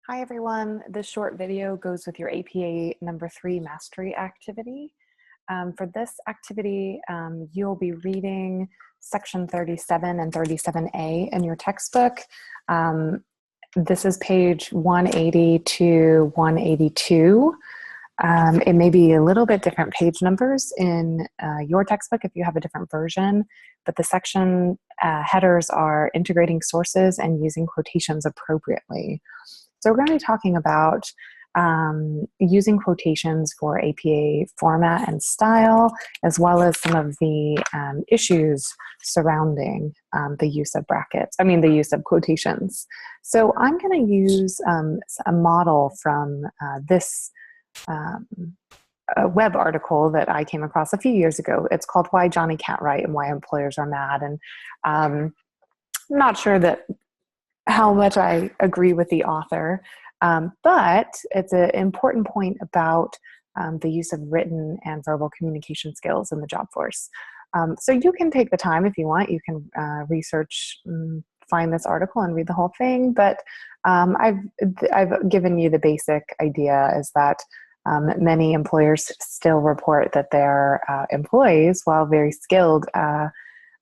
Hi everyone, this short video goes with your APA number 3 mastery activity. For this activity, you'll be reading section 37 and 37A in your textbook. This is page 180 to 182. It may be a little bit different page numbers in your textbook if you have a different version, but the section headers are integrating sources and using quotations appropriately. So we're going to be talking about using quotations for APA format and style, as well as some of the issues surrounding the use of the use of quotations. So I'm going to use a model from this a web article that I came across a few years ago. It's called Why Johnny Can't Write and Why Employers Are Mad. And I'm not sure that how much I agree with the author, but it's an important point about the use of written and verbal communication skills in the job force. So you can take the time if you want. You can research, find this article and read the whole thing, but I've given you the basic idea is that many employers still report that their employees, while very skilled,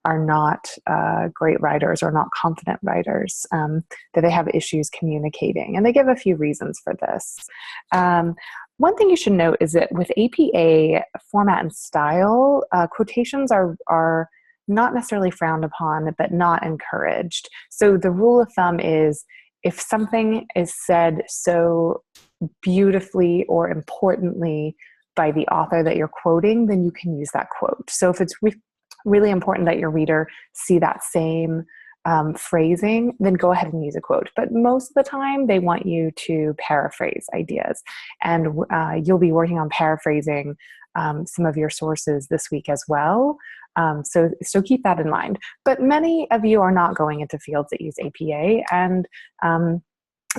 are not great writers or not confident writers, that they have issues communicating. And they give a few reasons for this. One thing you should note is that with APA format and style, quotations are not necessarily frowned upon, but not encouraged. So the rule of thumb is if something is said so beautifully or importantly by the author that you're quoting, then you can use that quote. So if it's really important that your reader see that same phrasing, then go ahead and use a quote. But most of the time, they want you to paraphrase ideas. And you'll be working on paraphrasing some of your sources this week as well. So keep that in mind. But many of you are not going into fields that use APA, and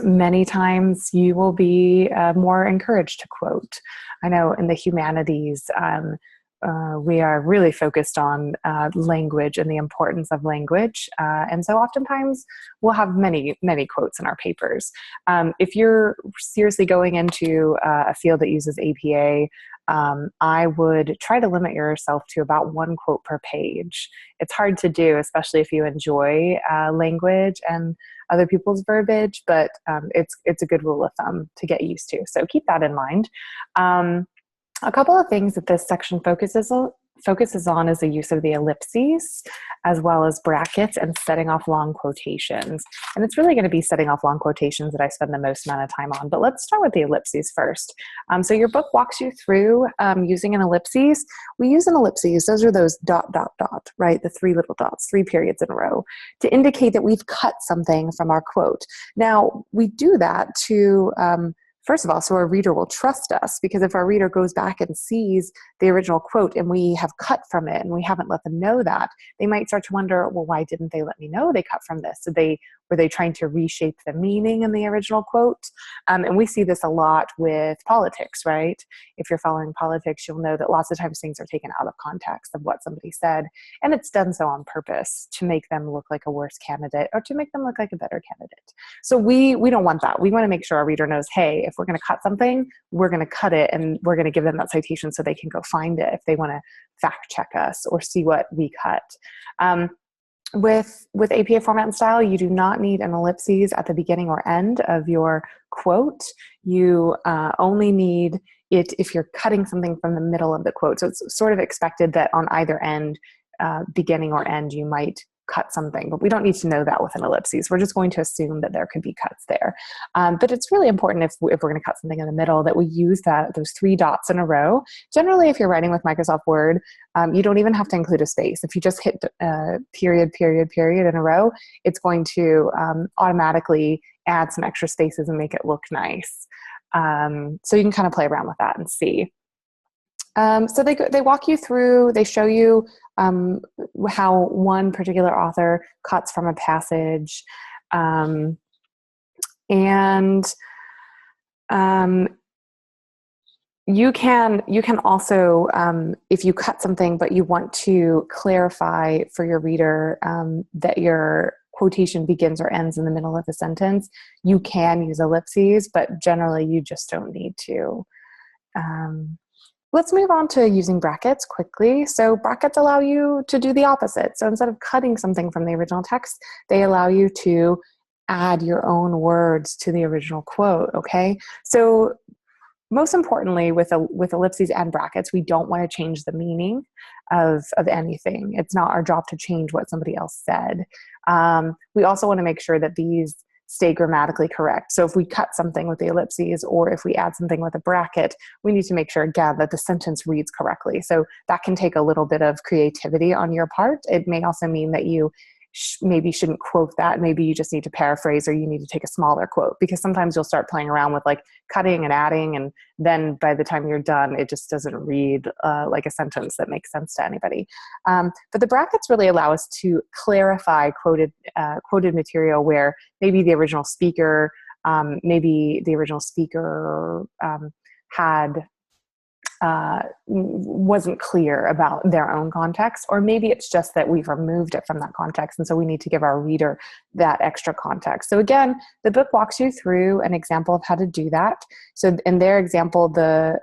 many times you will be more encouraged to quote. I know in the humanities, we are really focused on language and the importance of language. And so oftentimes we'll have many, many quotes in our papers. If you're seriously going into a field that uses APA, I would try to limit yourself to about one quote per page. It's hard to do, especially if you enjoy language and other people's verbiage, but it's a good rule of thumb to get used to. So keep that in mind. A couple of things that this section focuses on is the use of the ellipses, as well as brackets and setting off long quotations. And it's really going to be setting off long quotations that I spend the most amount of time on. But let's start with the ellipses first. So your book walks you through using an ellipses. We use an ellipses. Those are those ... right? The 3 little dots, 3 periods in a row, to indicate that we've cut something from our quote. Now, we do that to first of all, so our reader will trust us, because if our reader goes back and sees the original quote and we have cut from it and we haven't let them know that, they might start to wonder, well, why didn't they let me know they cut from this? Were they trying to reshape the meaning in the original quote? And we see this a lot with politics, right? If you're following politics, you'll know that lots of times things are taken out of context of what somebody said, and it's done so on purpose to make them look like a worse candidate or to make them look like a better candidate. So we don't want that. We want to make sure our reader knows, hey, if we're going to cut something, we're going to cut it and we're going to give them that citation so they can go find it if they want to fact check us or see what we cut. With APA format and style, you do not need an ellipses at the beginning or end of your quote. You only need it if you're cutting something from the middle of the quote. So it's sort of expected that on either end, beginning or end, you might cut something, but we don't need to know that with an ellipses. We're just going to assume that there could be cuts there. But it's really important if we're going to cut something in the middle that we use those 3 dots in a row. Generally, if you're writing with Microsoft Word, you don't even have to include a space. If you just hit period, period, period in a row, it's going to automatically add some extra spaces and make it look nice. So you can kind of play around with that and see. So they walk you through, they show you how one particular author cuts from a passage. And you can also, if you cut something but you want to clarify for your reader that you're quotation begins or ends in the middle of a sentence, you can use ellipses, but generally you just don't need to. Let's move on to using brackets quickly. So brackets allow you to do the opposite. So instead of cutting something from the original text, they allow you to add your own words to the original quote, okay? So most importantly, with ellipses and brackets, we don't want to change the meaning of anything. It's not our job to change what somebody else said. We also want to make sure that these stay grammatically correct. So if we cut something with the ellipses or if we add something with a bracket, we need to make sure, again, that the sentence reads correctly. So that can take a little bit of creativity on your part. It may also mean that you maybe shouldn't quote that. Maybe you just need to paraphrase, or you need to take a smaller quote, because sometimes you'll start playing around with like cutting and adding, and then by the time you're done, it just doesn't read like a sentence that makes sense to anybody. But the brackets really allow us to clarify quoted material where maybe the original speaker had wasn't clear about their own context, or maybe it's just that we've removed it from that context, and so we need to give our reader that extra context. So again, the book walks you through an example of how to do that. So in their example, the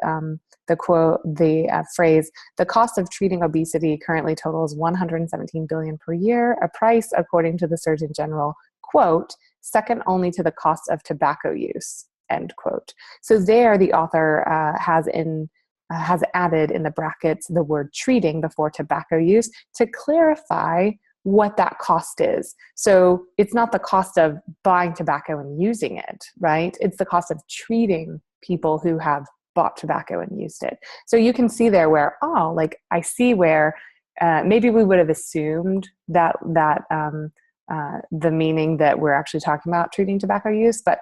phrase, "The cost of treating obesity currently totals $117 billion per year, a price, according to the Surgeon General, quote, second only to the cost of tobacco use," end quote. So there, the author has added in the brackets the word treating before tobacco use to clarify what that cost is. So it's not the cost of buying tobacco and using it, right? It's the cost of treating people who have bought tobacco and used it. So you can see there where, I see where maybe we would have assumed that the meaning that we're actually talking about treating tobacco use, but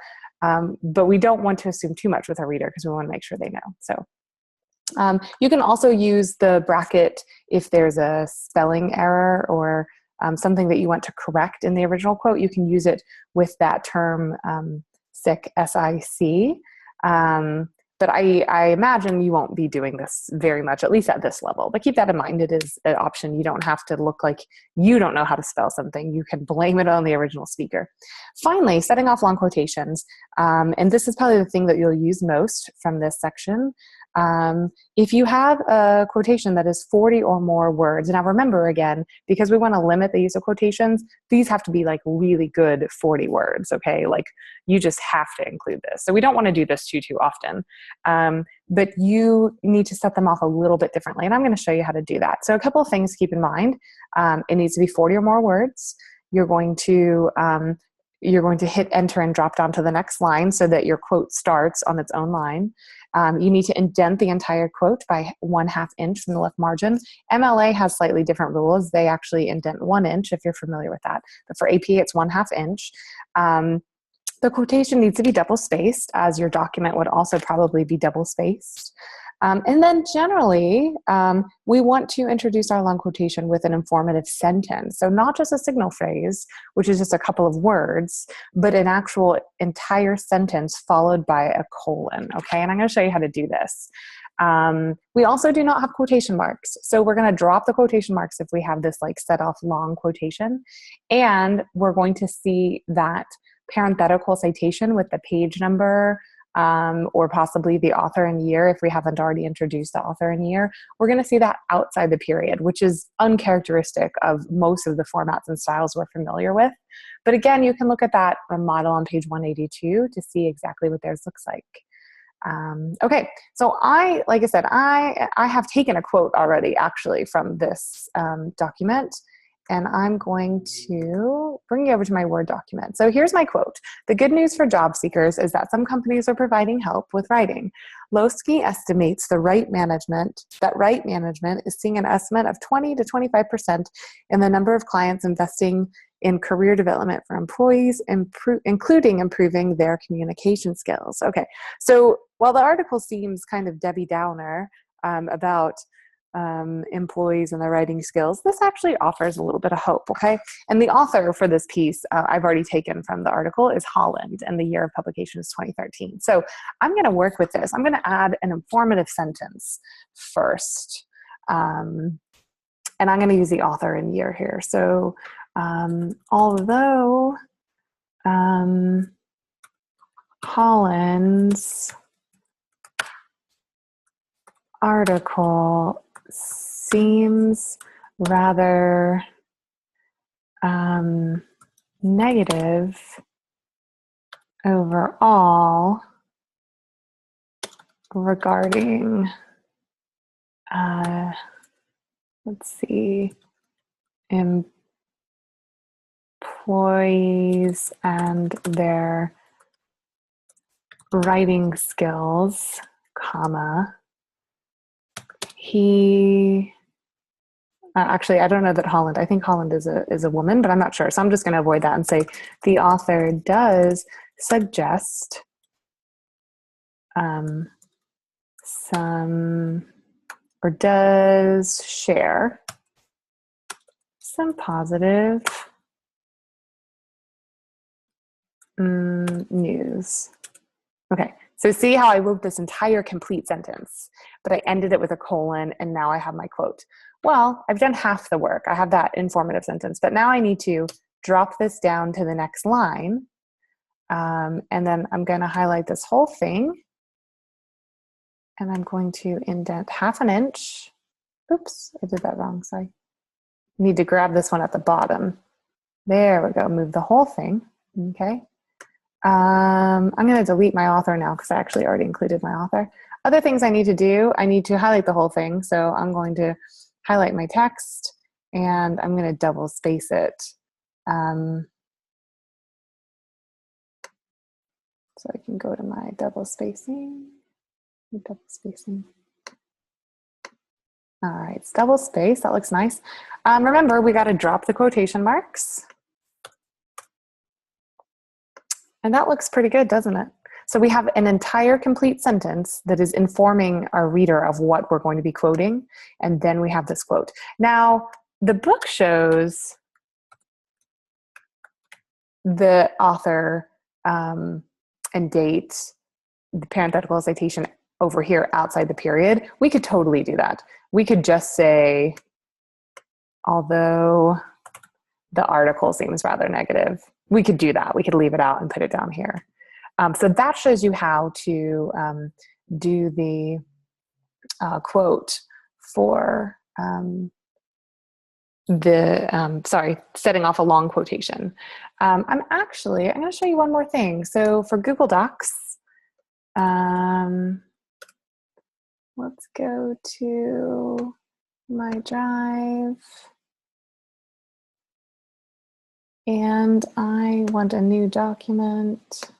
we don't want to assume too much with our reader because we want to make sure they know. So you can also use the bracket if there's a spelling error or something that you want to correct in the original quote. You can use it with that term sic, S-I-C. But I imagine you won't be doing this very much, at least at this level. But keep that in mind. It is an option. You don't have to look like you don't know how to spell something. You can blame it on the original speaker. Finally, setting off long quotations. And this is probably the thing that you'll use most from this section. If you have a quotation that is 40 or more words, now remember again, because we want to limit the use of quotations, these have to be like really good 40 words, okay? Like you just have to include this. So we don't want to do this too often, but you need to set them off a little bit differently. And I'm going to show you how to do that. So a couple of things to keep in mind. It needs to be 40 or more words. You're going to hit enter and drop down to the next line so that your quote starts on its own line. You need to indent the entire quote by 1/2 inch from the left margin. MLA has slightly different rules. They actually indent 1 inch if you're familiar with that. But for AP, it's 1/2 inch. The quotation needs to be double spaced, as your document would also probably be double spaced. And then generally, we want to introduce our long quotation with an informative sentence. So not just a signal phrase, which is just a couple of words, but an actual entire sentence followed by a colon, okay? And I'm going to show you how to do this. We also do not have quotation marks. So we're going to drop the quotation marks if we have this like set off long quotation. And we're going to see that parenthetical citation with the page number, or possibly the author and year if we haven't already introduced the author and year. We're going to see that outside the period, which is uncharacteristic of most of the formats and styles we're familiar with. But again, you can look at that model on page 182 to see exactly what theirs looks like. Okay, so like I said, I have taken a quote already actually from this document. And I'm going to bring you over to my Word document. So here's my quote. "The good news for job seekers is that some companies are providing help with writing. Lowsky estimates that right management is seeing an estimate of 20 to 25% in the number of clients investing in career development for employees, including improving their communication skills." Okay, so while the article seems kind of Debbie Downer about employees and their writing skills, this actually offers a little bit of hope, okay? And the author for this piece, I've already taken from the article, is Holland, and the year of publication is 2013. So I'm going to work with this. I'm going to add an informative sentence first. And I'm going to use the author and year here. So Although Holland's article seems rather negative overall regarding, let's see, employees and their writing skills, comma, he, actually, I don't know that Holland, I think Holland is a woman, but I'm not sure. So I'm just going to avoid that and say the author does suggest does share some positive news. Okay, so see how I wrote this entire complete sentence, but I ended it with a colon, and now I have my quote. Well, I've done half the work. I have that informative sentence, but now I need to drop this down to the next line, and then I'm going to highlight this whole thing, and I'm going to indent 1/2 inch. Oops, I did that wrong, sorry. Need to grab this one at the bottom. There we go, move the whole thing, okay. I'm going to delete my author now because I actually already included my author. Other things I need to do, I need to highlight the whole thing. So I'm going to highlight my text and I'm going to double space it. So I can go to my double spacing. All right, it's double space, that looks nice. Remember, we got to drop the quotation marks. And that looks pretty good, doesn't it? So we have an entire complete sentence that is informing our reader of what we're going to be quoting. And then we have this quote. Now, the book shows the author and date, the parenthetical citation over here outside the period. We could totally do that. We could just say, although the article seems rather negative. We could do that. We could leave it out and put it down here. So that shows you how to do the quote for setting off a long quotation. I'm going to show you one more thing. So for Google Docs, let's go to my drive. And I want a new document.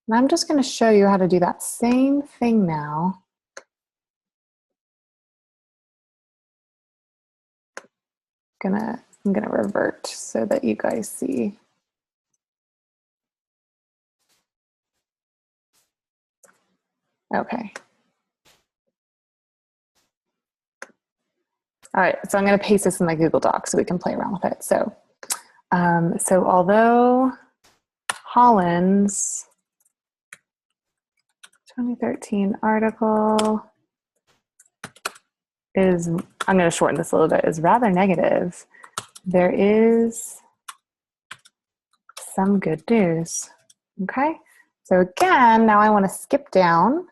And I'm just going to show you how to do that same thing now. I'm gonna revert so that you guys see. Okay. All right, so I'm going to paste this in my Google Doc so we can play around with it. So although Holland's 2013 article is, I'm going to shorten this a little bit, is rather negative, there is some good news. Okay, so again, now I want to skip down.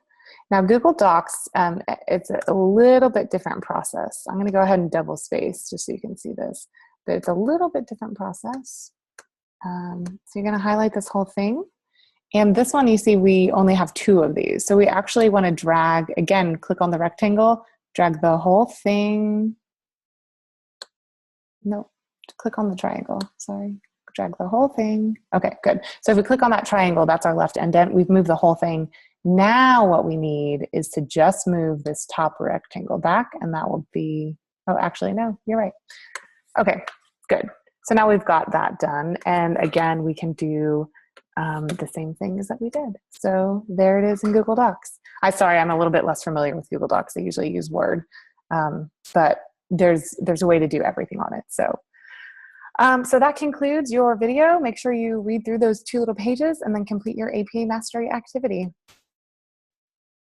Now Google Docs, it's a little bit different process. I'm going to go ahead and double space just so you can see this, but it's a little bit different process. So you're going to highlight this whole thing. And this one, you see, we only have 2 of these. So we actually want to drag, again, click on the rectangle, drag the whole thing. No, click on the triangle, sorry. Drag the whole thing. Okay, good. So if we click on that triangle, that's our left indent. We've moved the whole thing. Now what we need is to just move this top rectangle back, and that will be, oh, actually, no, you're right. Okay, good. So now we've got that done. And again, we can do the same things that we did. So there it is in Google Docs. Sorry, I'm a little bit less familiar with Google Docs. I usually use Word, but there's a way to do everything on it. So that concludes your video. Make sure you read through those 2 little pages and then complete your APA mastery activity.